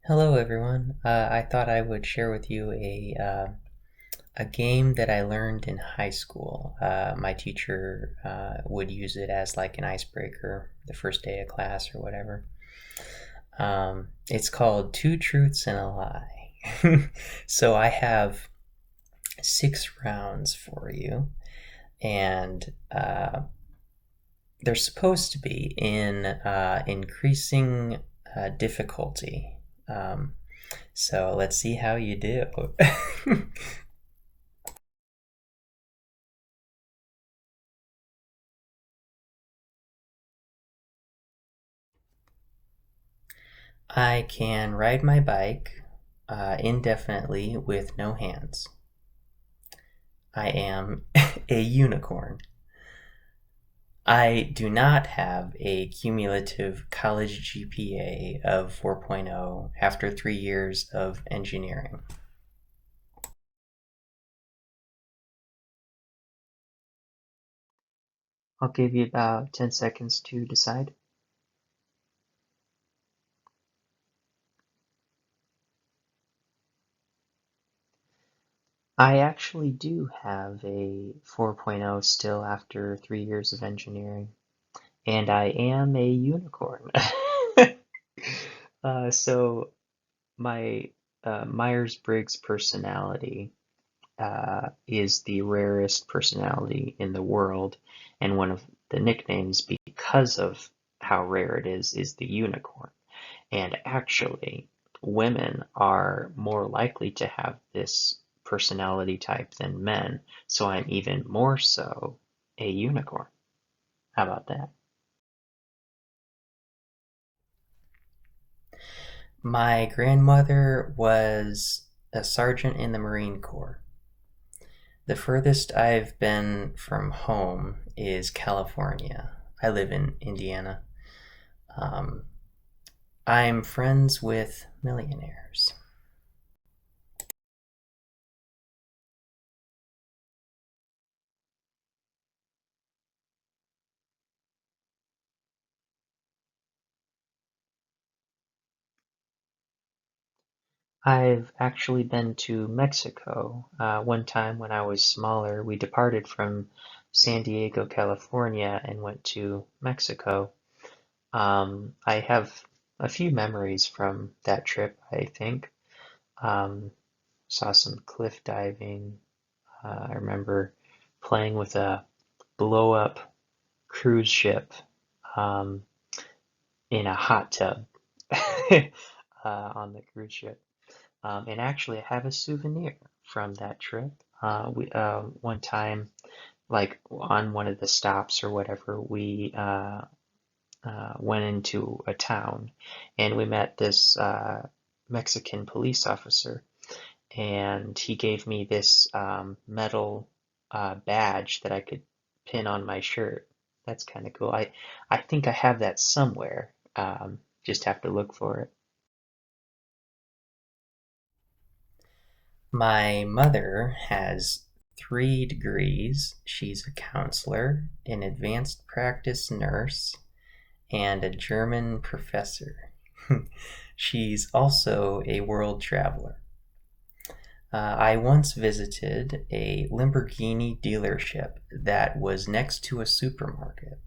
Hello, everyone. I thought I would share with you a game that I learned in high school. My teacher would use it as like an icebreaker the first day of class or whatever. It's called Two Truths and a Lie. So I have 6 rounds for you, and they're supposed to be in increasing difficulty. Um, so let's see how you do. I can ride my bike indefinitely with no hands. I am a unicorn. I do not have a cumulative college GPA of 4.0 after 3 years of engineering. I'll give you about 10 seconds to decide. I actually do have a 4.0 still after 3 years of engineering, and I am a unicorn. So my Myers-Briggs personality is the rarest personality in the world, and one of the nicknames, because of how rare it is the unicorn. And actually, women are more likely to have this personality type than men, so I'm even more so a unicorn. How about that? My grandmother was a sergeant in the Marine Corps. The furthest I've been from home is California. I live in Indiana. Um, I'm friends with millionaires. I've actually been to Mexico. One time when I was smaller, we departed from San Diego, California, and went to Mexico. I have a few memories from that trip, I think. Um, Saw some cliff diving. I remember playing with a blow up cruise ship um, in a hot tub on the cruise ship. And actually, I have a souvenir from that trip. One time, like on one of the stops or whatever, we went into a town and we met this Mexican police officer, and he gave me this metal badge that I could pin on my shirt. That's kind of cool. I think I have that somewhere. Just have to look for it. My mother has 3 degrees. She's a counselor, an advanced practice nurse, and a German professor. She's also a world traveler. I once visited a Lamborghini dealership that was next to a supermarket.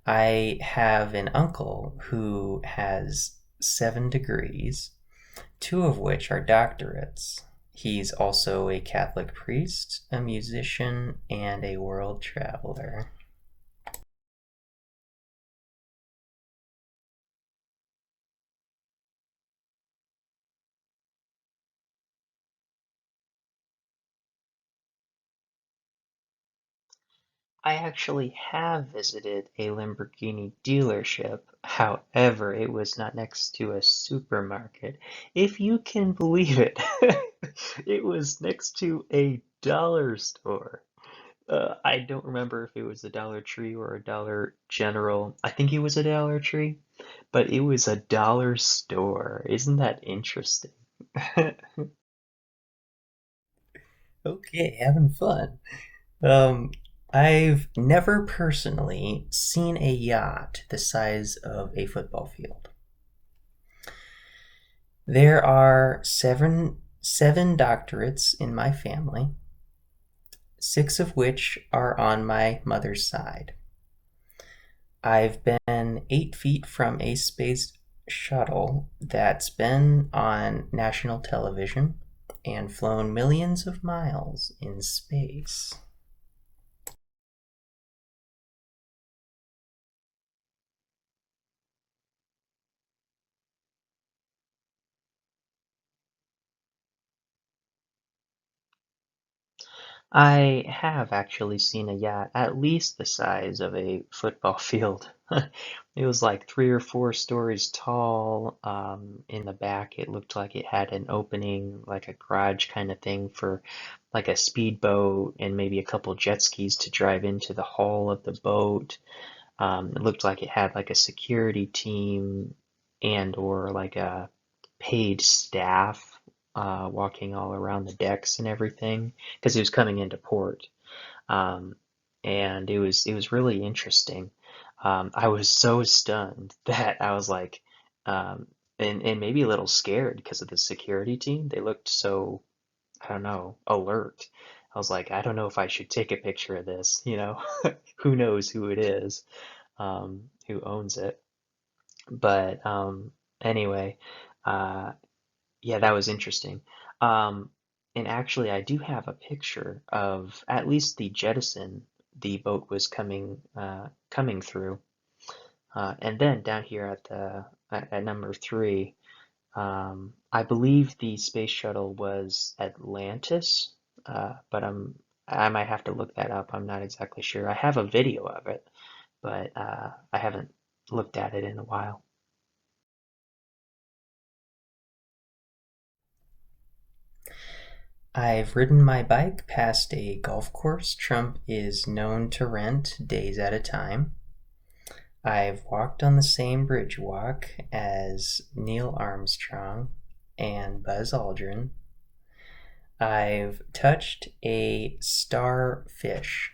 I have an uncle who has 7 degrees, 2 of which are doctorates. He's also a Catholic priest, a musician, and a world traveler. I actually have visited a Lamborghini dealership. However, it was not next to a supermarket. If you can believe it, it was next to a dollar store. I don't remember if it was a Dollar Tree or a Dollar General. I think it was a Dollar Tree, but it was a dollar store. Isn't that interesting? Okay, having fun. Um, I've never personally seen a yacht the size of a football field. There are seven doctorates in my family, six of which are on my mother's side. I've been 8 feet from a space shuttle that's been on national television and flown millions of miles in space. I have actually seen a yacht at least the size of a football field. It was like 3 or 4 stories tall. In the back, it looked like it had an opening, like a garage kind of thing for like a speedboat and maybe a couple jet skis to drive into the hull of the boat. It looked like it had like a security team and or like a paid staff walking all around the decks and everything because it was coming into port. Um, and it was really interesting. I was so stunned that I was like, and maybe a little scared because of the security team. They looked so, I don't know, alert. I was like, I don't know if I should take a picture of this, you know? Who knows who it is, who owns it. But anyway, uh, yeah, that was interesting. Um, and actually, I do have a picture of at least the jettison the boat was coming through. And then down here at number three, I believe the space shuttle was Atlantis, but I might have to look that up. I'm not exactly sure. I have a video of it, but I haven't looked at it in a while. I've ridden my bike past a golf course Trump is known to rent days at a time. I've walked on the same bridge walk as Neil Armstrong and Buzz Aldrin. I've touched a starfish.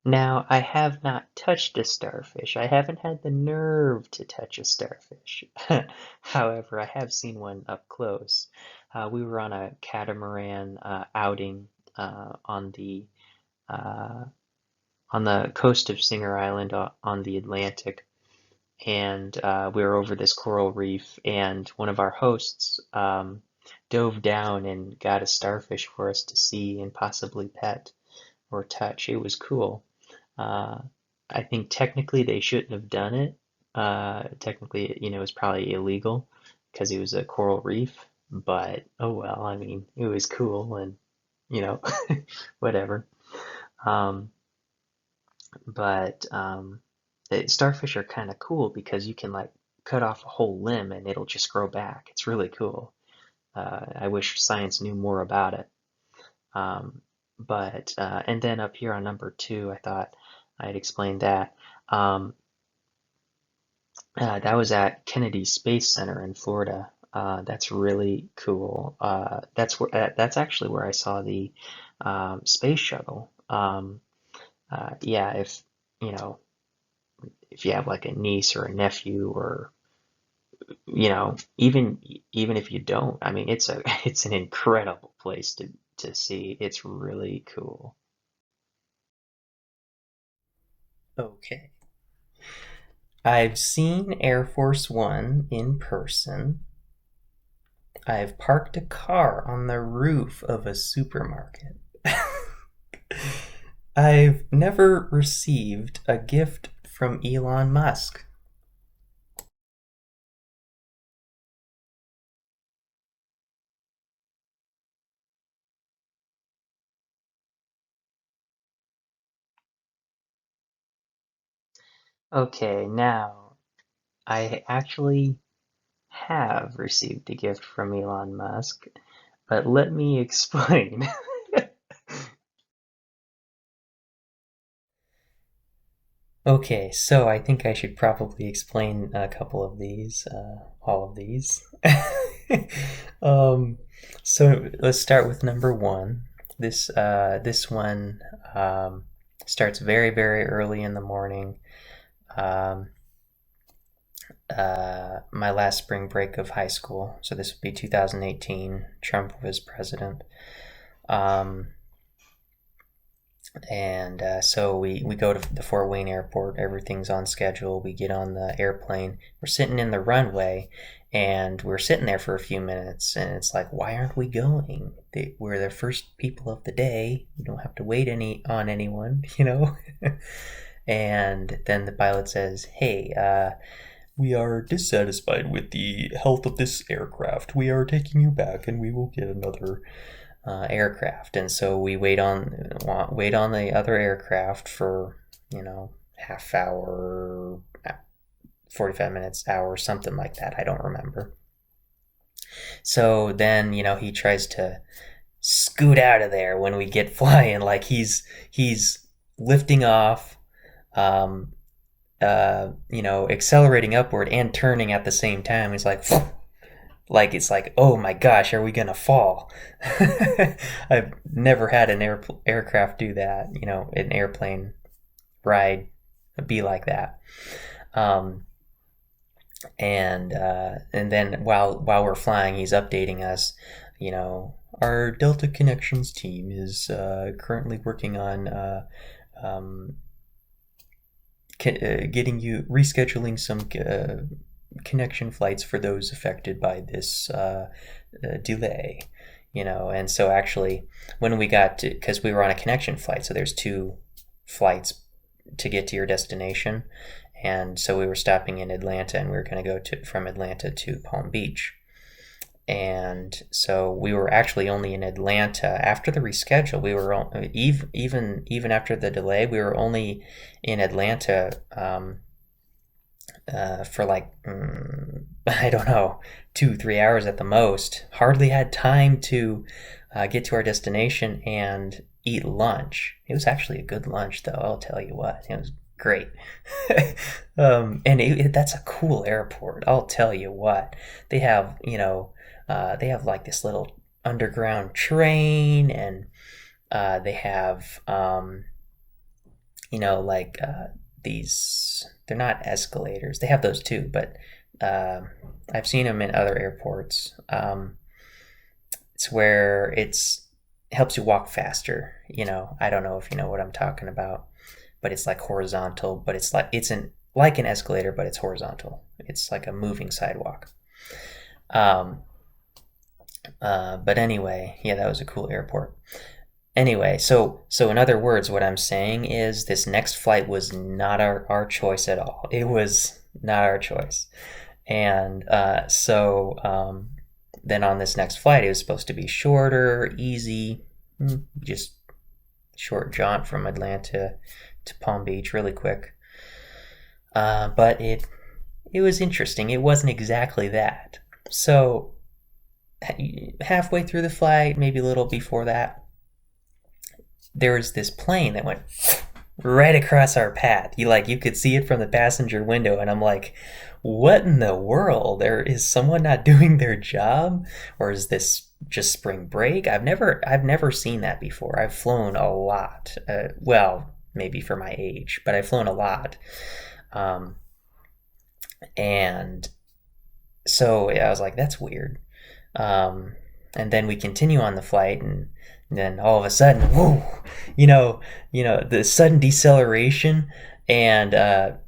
Now, I have not touched a starfish. I haven't had the nerve to touch a starfish. However, I have seen one up close. We were on a catamaran outing on uh, the coast of Singer Island on the Atlantic, and we were over this coral reef, and one of our hosts dove down and got a starfish for us to see and possibly pet or touch. It was cool. Uh, I think technically they shouldn't have done it. Technically, it was probably illegal because it was a coral reef. But oh well, I mean, it was cool and you know, whatever. Um, but starfish are kind of cool because you can like cut off a whole limb and it'll just grow back. It's really cool. I wish science knew more about it. Um, but and then up here on number two, I thought I'd explain that. Um, that was at Kennedy Space Center in Florida. That's really cool. That's actually where I saw the space shuttle. Yeah, you know if you have like a niece or a nephew, or even if you don't, I mean it's an incredible place to see. It's really cool. Okay. I've seen Air Force One in person. I've parked a car on the roof of a supermarket. I've never received a gift from Elon Musk. Okay, now I actually have received a gift from Elon Musk, but let me explain. Okay, so I think I should probably explain a couple of these, all of these. um, so let's start with number one. This one starts very, very early in the morning. Um, my last spring break of high school. So this would be 2018. Trump was president. Um, and so we go to the Fort Wayne airport. Everything's on schedule. We get on the airplane. We're sitting in the runway, and we're sitting there for a few minutes. And it's like, why aren't we going? We're the first people of the day. We don't have to wait on anyone, you know. And then the pilot says, "Hey, we are dissatisfied with the health of this aircraft. We are taking you back, and we will get another aircraft." And so we wait on the other aircraft for half hour, 45 minutes, hour, something like that. I don't remember. So then he tries to scoot out of there when we get flying, like he's lifting off, um, accelerating upward and turning at the same time. He's like, like it's like, oh my gosh, are we gonna fall? I've never had an aircraft do that. An airplane ride be like that. Um, and then while we're flying, he's updating us. Our Delta Connections team is currently working on um, getting you rescheduling some connection flights for those affected by this delay. And so actually, when we got to, because we were on a connection flight, so there's two flights to get to your destination, and so we were stopping in Atlanta, and we were going to go from Atlanta to Palm Beach. And so we were actually only in Atlanta after the reschedule. We were even after the delay, we were only in Atlanta for like I don't know, 2-3 hours at the most. Hardly had time to get to our destination and eat lunch. It was actually a good lunch, though. I'll tell you what, it was great. And that's a cool airport. I'll tell you what, they have they have like this little underground train, and they have like these, they're not escalators, they have those too, but I've seen them in other airports. It's where it's helps you walk faster. I don't know if you know what I'm talking about, but it's like horizontal, but it's like an escalator, but it's horizontal. It's like a moving sidewalk. um but anyway, yeah, that was a cool airport. Anyway, so in other words, what I'm saying is this next flight was not our choice at all. It was not our choice. And then on this next flight, it was supposed to be shorter, easy, just short jaunt from Atlanta to Palm Beach, really quick. But it was interesting. It wasn't exactly that. So halfway through the flight, maybe a little before that, there was this plane that went right across our path. You could see it from the passenger window, and I'm like, what in the world? There is someone not doing their job, or is this just spring break? I've never seen that before. I've flown a lot. Well, maybe for my age, but I've flown a lot. Um, and so yeah, I was like, that's weird. Um, and then we continue on the flight, and then all of a sudden, whoa, the sudden deceleration and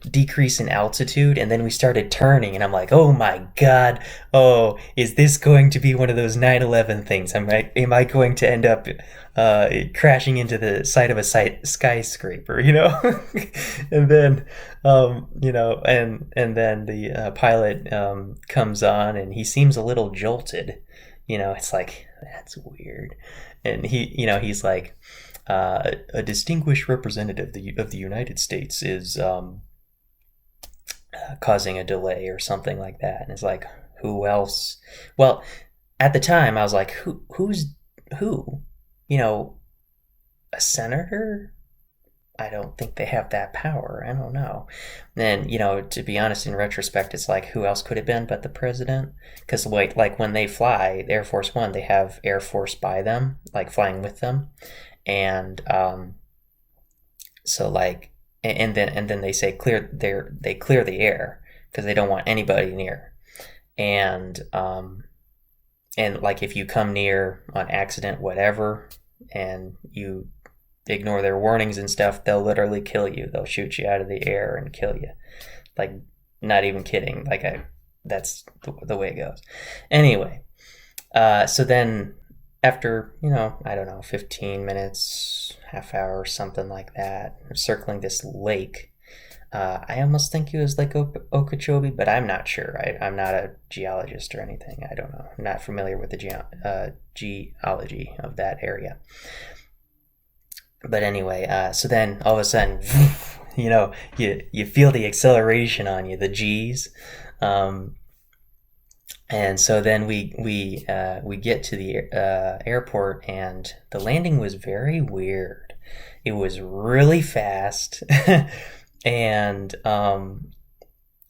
decrease in altitude, and then we started turning, and I'm like, oh my god, oh, is this going to be one of those 9/11 things? Am I going to end up crashing into the side of a skyscraper, and then and then the pilot comes on, and he seems a little jolted. It's like, that's weird. And he's like, a distinguished representative of the United States is causing a delay or something like that. And it's like, who else? Well, at the time, I was like, who's who? You know, a senator? I don't think they have that power. I don't know. And to be honest, in retrospect, it's like who else could it have been but the president? Because like when they fly, the Air Force One, they have Air Force by them, like flying with them, and so like, and then they say they clear the air because they don't want anybody near, and like if you come near on accident, whatever, and you ignore their warnings and stuff, they'll literally kill you. They'll shoot you out of the air and kill you. Like, not even kidding. That's the way it goes. Anyway, so then after, I don't know, 15 minutes, half hour, something like that, circling this lake. I almost think it was like Okeechobee, but I'm not sure. I'm not a geologist or anything. I don't know. I'm not familiar with the geology of that area. But anyway, so then all of a sudden, you feel the acceleration on you, the G's, um, and so then we get to the airport, and the landing was very weird. It was really fast and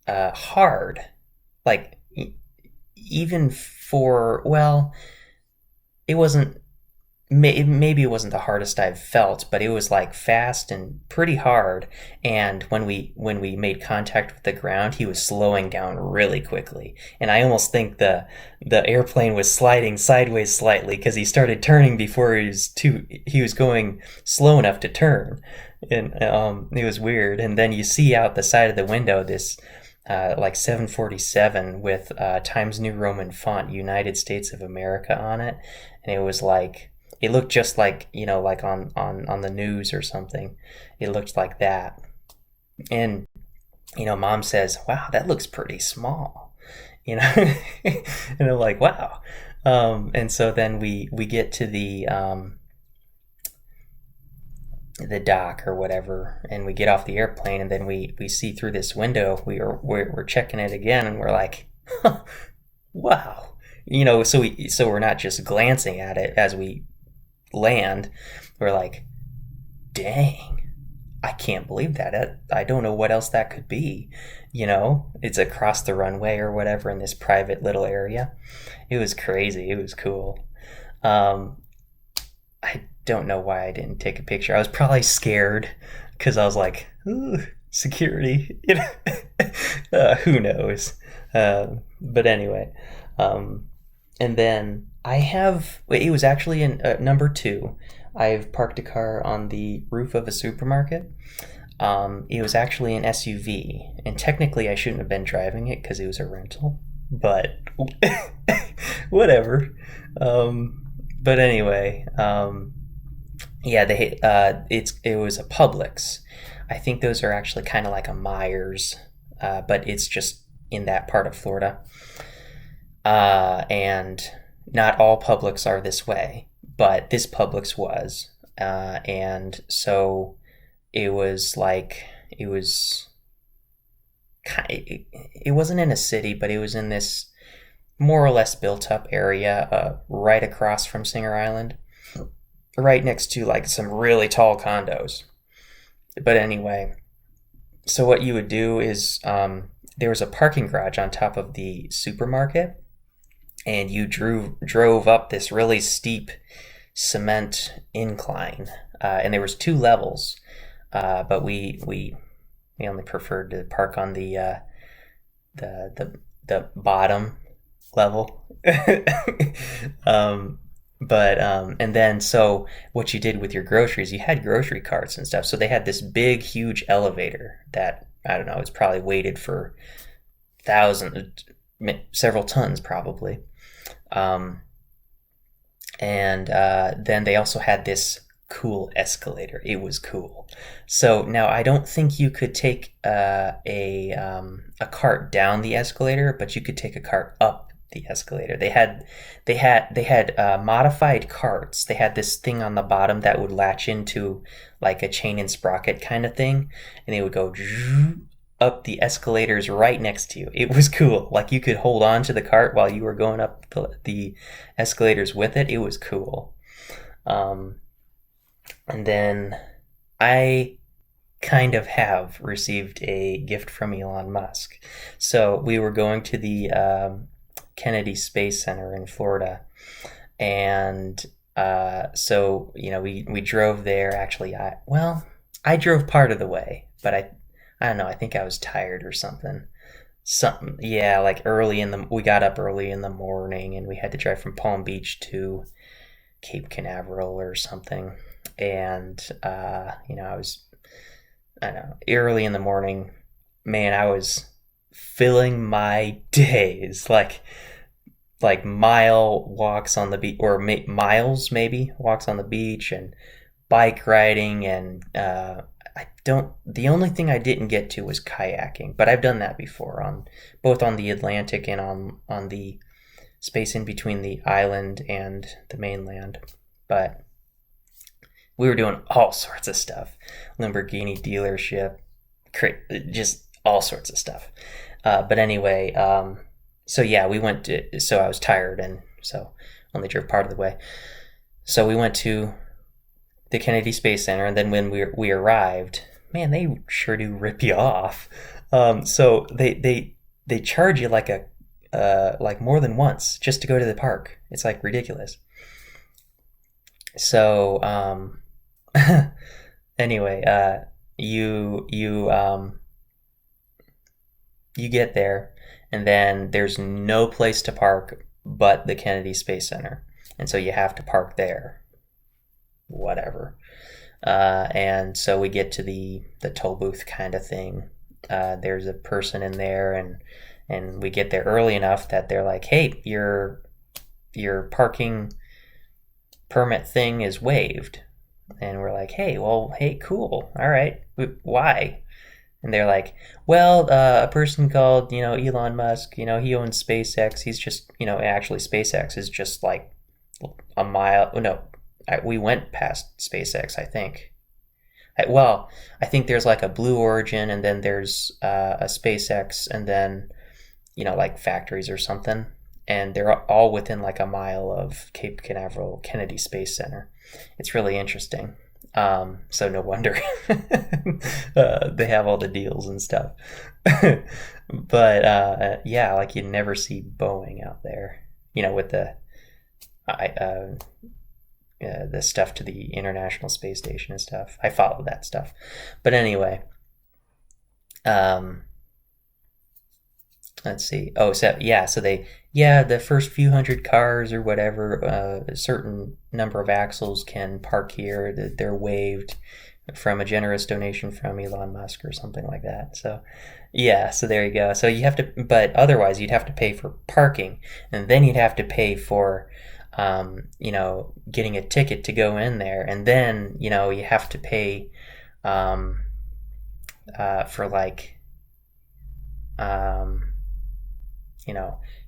hard, like even for well, it wasn't maybe it wasn't the hardest I've felt, but it was like fast and pretty hard. And when we made contact with the ground, he was slowing down really quickly, and I almost think the airplane was sliding sideways slightly because he started turning before he was going slow enough to turn, and it was weird. And then you see out the side of the window this. Like 747 with Times New Roman font United States of America on it, and it was like it looked just like like on the news or something. It looked like that. And mom says, wow, that looks pretty small, you know and I'm like, wow. And so then we get to the dock or whatever, and we get off the airplane, and then we see through this window. We're checking it again, and we're like, wow. So we're not just glancing at it as we land. We're like, dang, I can't believe that. I don't know what else that could be. It's across the runway or whatever in this private little area. It was crazy. It was cool. um I don't know why I didn't take a picture. I was probably scared because I was like, ooh, security. Who knows? But anyway, um, and then it was actually in number two. I've parked a car on the roof of a supermarket. It was actually an SUV, and technically I shouldn't have been driving it because it was a rental, but whatever. But anyway, yeah, it was a Publix. I think those are actually kind of like a Myers, but it's just in that part of Florida. And not all Publix are this way, but this Publix was, and so it was like it was. It wasn't in a city, but it was in this more or less built up area, right across from Singer Island, right next to like some really tall condos. But anyway, so what you would do is there was a parking garage on top of the supermarket, and you drove up this really steep cement incline, and there was two levels, but we only preferred to park on the bottom level. um, but and then so what you did with your groceries, you had grocery carts and stuff. So they had this big, huge elevator that I don't know. It's probably weighted for thousands, several tons, probably. Um, and then they also had this cool escalator. It was cool. So now I don't think you could take a cart down the escalator, but you could take a cart up the escalator. They had modified carts. They had this thing on the bottom that would latch into like a chain and sprocket kind of thing, and they would go up the escalators right next to you. It was cool. Like you could hold on to the cart while you were going up the escalators with it. It was cool. And then I kind of have received a gift from Elon Musk. So we were going to the Kennedy Space Center in Florida, and so we drove there. Actually, I drove part of the way, but I don't know. I think I was tired or something. Something, yeah, like we got up early in the morning, and we had to drive from Palm Beach to Cape Canaveral or something. And I don't know, early in the morning, man, I was filling my days like mile walks on the beach, or miles maybe walks on the beach, and bike riding, and I don't. The only thing I didn't get to was kayaking, but I've done that before on both on the Atlantic and on the space in between the island and the mainland. But we were doing all sorts of stuff, Lamborghini dealership, just all sorts of stuff. But anyway, so yeah, we went to. So I was tired, and so only drove part of the way. So we went to the Kennedy Space Center, and then when we arrived, man, they sure do rip you off. So they charge you like more than once just to go to the park. It's like ridiculous. So anyway, you get there, and then there's no place to park but the Kennedy Space Center, and so you have to park there. Whatever. And so we get to the toll booth kind of thing. There's a person in there, and we get there early enough that they're like, "Hey, your parking permit thing is waived." And we're like, "Hey, well, hey, cool, all right, why?" And they're like, "Well, a person called, Elon Musk, he owns SpaceX. He's just, actually SpaceX is just like a mile. No, we went past SpaceX, I think. Well, I think there's like a Blue Origin, and then there's a SpaceX, and then like factories or something, and they're all within like a mile of Cape Canaveral Kennedy Space Center. It's really interesting. So no wonder they have all the deals and stuff. But yeah, like you never see Boeing out there, with the stuff to the International Space Station and stuff. I follow that stuff. But anyway, um, let's see. Oh, so yeah, the first few hundred cars or whatever, a certain number of axles can park here. That they're waived from a generous donation from Elon Musk or something like that. So yeah, so there you go. So you have to, but otherwise you'd have to pay for parking, and then you'd have to pay for getting a ticket to go in there, and then you have to pay for like um,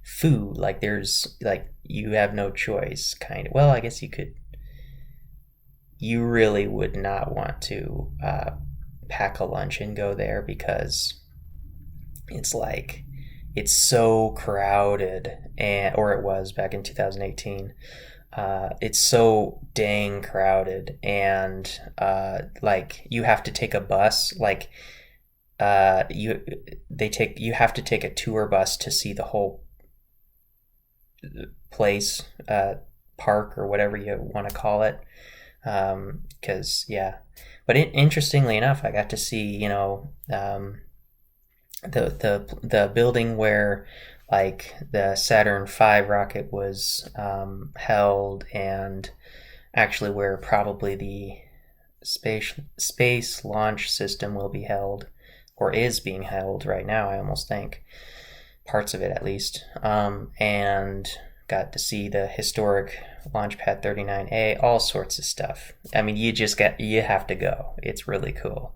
food. Like there's like you have no choice, kind of. Well, I guess you could. You really would not want to pack a lunch and go there because it's like it's so crowded, or it was back in 2018. It's so dang crowded, and like you have to take a bus. Like you have to take a tour bus to see the whole place, park or whatever you want to call it. Because yeah, but interestingly enough, I got to see the building where like the Saturn V rocket was held, and actually where probably the space launch system will be held, or is being held right now. I almost think parts of it at least, and got to see the historic Launchpad 39A, all sorts of stuff. I mean, you have to go. It's really cool.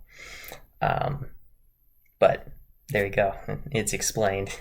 But there you go. It's explained.